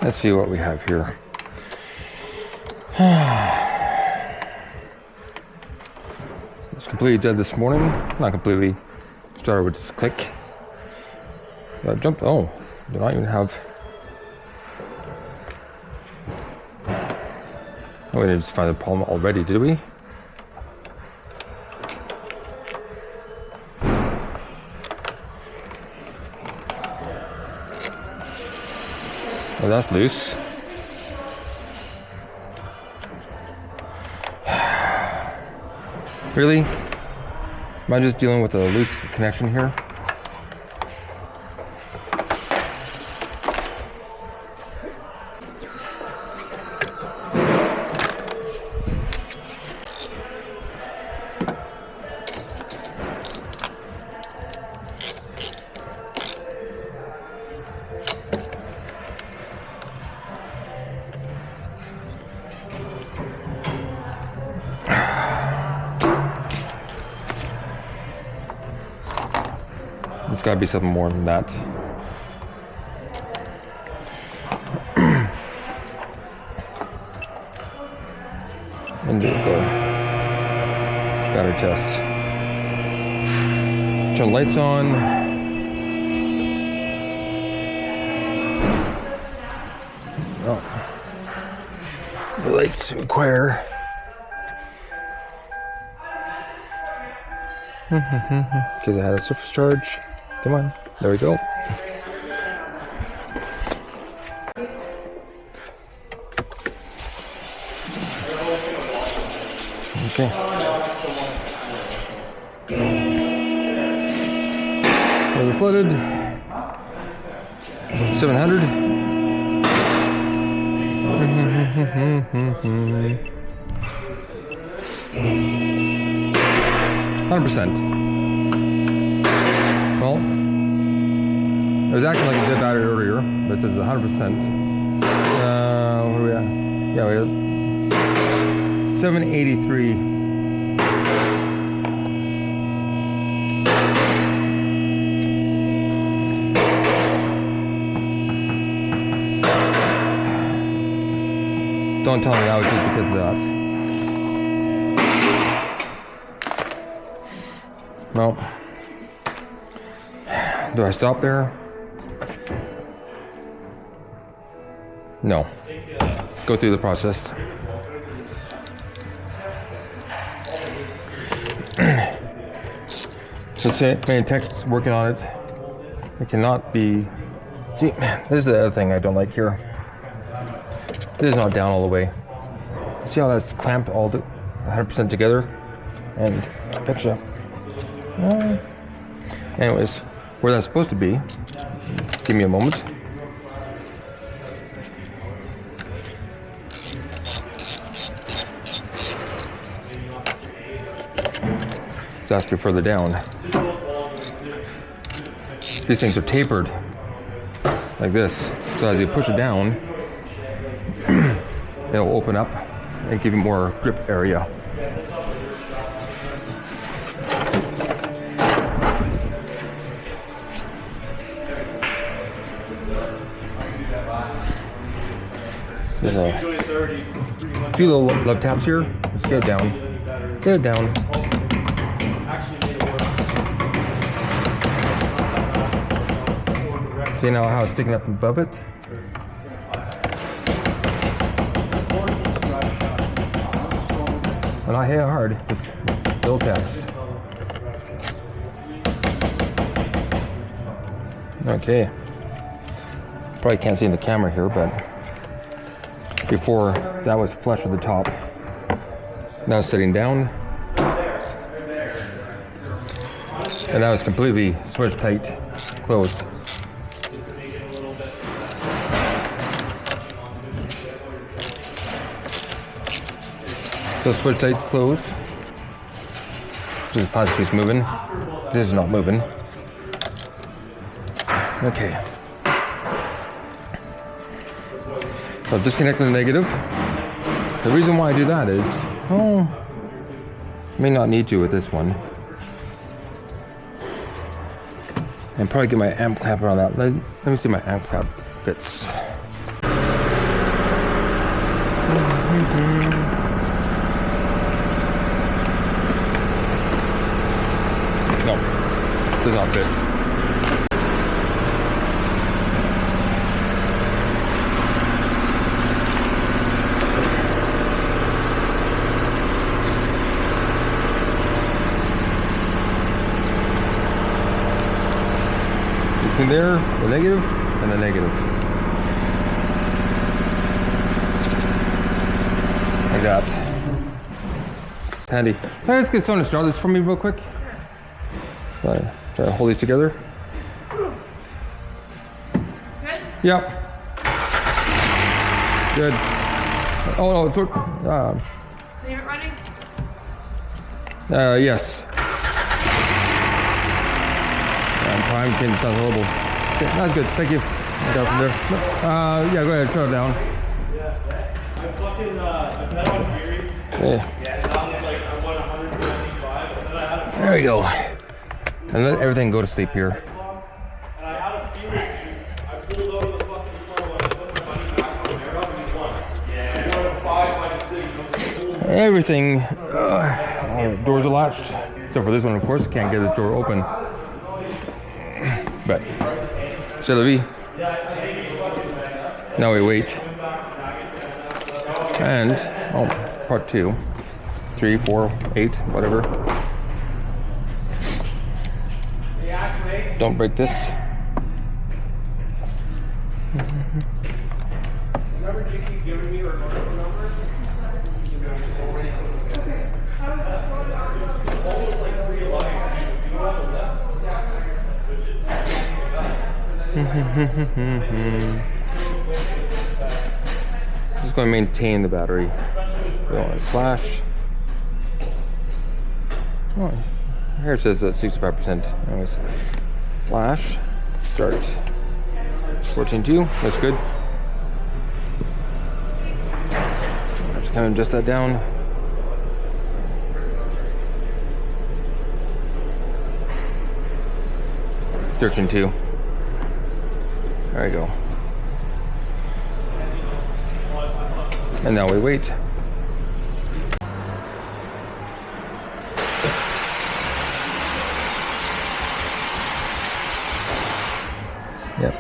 Let's see what we have here. It's completely dead this morning. Not completely. Started with just click. Jumped. Oh, do not even have. Oh, we didn't just find the problem already, did we? Oh, that's loose. Really? Am I just dealing with a loose connection here? It's got to be something more than that. And there we go. Battery test. Turn the lights on. Oh. The lights require. Because I had a surface charge. Come on, there we go. Okay. We're flooded. 700. 100%. Well, it was acting like a dead battery earlier, but it says 100%. What are we at? Yeah, we have 783. Don't tell me that was just because of that. Well. Do I stop there? No. Go through the process. Since many techs working on it, it cannot be. See, this is the other thing I don't like here. This is not down all the way. See how that's clamped all 100% together? And gotcha. Anyways. Where that's supposed to be, give me a moment. It's actually further down. These things are tapered like this, so as you push it down, it'll open up and give you more grip area. There's a few little love taps here. Let's get it down. Get it down. See now how it's sticking up above it? Well, not hit it hard, just little taps. Okay. Probably can't see in the camera here, but before that was flush with the top. Now it's sitting down. And that was completely switch tight, closed. So switch tight, closed. This plastic is moving. This is not moving. Okay. So disconnecting the negative. The reason why I do that is, oh, may not need to with this one. And probably get my amp clamp around that. Let me see my amp clamp fits. No, does not fit. Between there, the negative, and the negative. Like that. Handy. Hey, let's get someone to start this for me real quick. Try to hold these together. Good? Yep. Good. Oh no, it took. Leave it running? Yes. Prime can sound horrible. Okay, that's good. Thank you. I got from there. Yeah, go ahead. Shut it down. I fucking, I bet on Fury. Yeah. Yeah, and I was like, I won 175, and then I had a, There we go. And let everything go to sleep here. and I had a Fury, dude. I pulled over the fucking floor when I put my money back on the arrow, and he won. Yeah. He won 5, 5, 6. Everything. Doors are latched. Except for this one, of course. Can't get this door open. But, c'est la vie. Now we wait. And, oh, part 2. 3, 4, 8, whatever. Don't break this. Remember Jicky giving me her phone number? Almost like 311. You know what the left? Just going to maintain the battery. We don't want to flash. Oh, here it says 65%. Anyways, flash, start. 14.2, that's good. Just kind of adjust that down. Searching 2. There we go. And now we wait. Yep.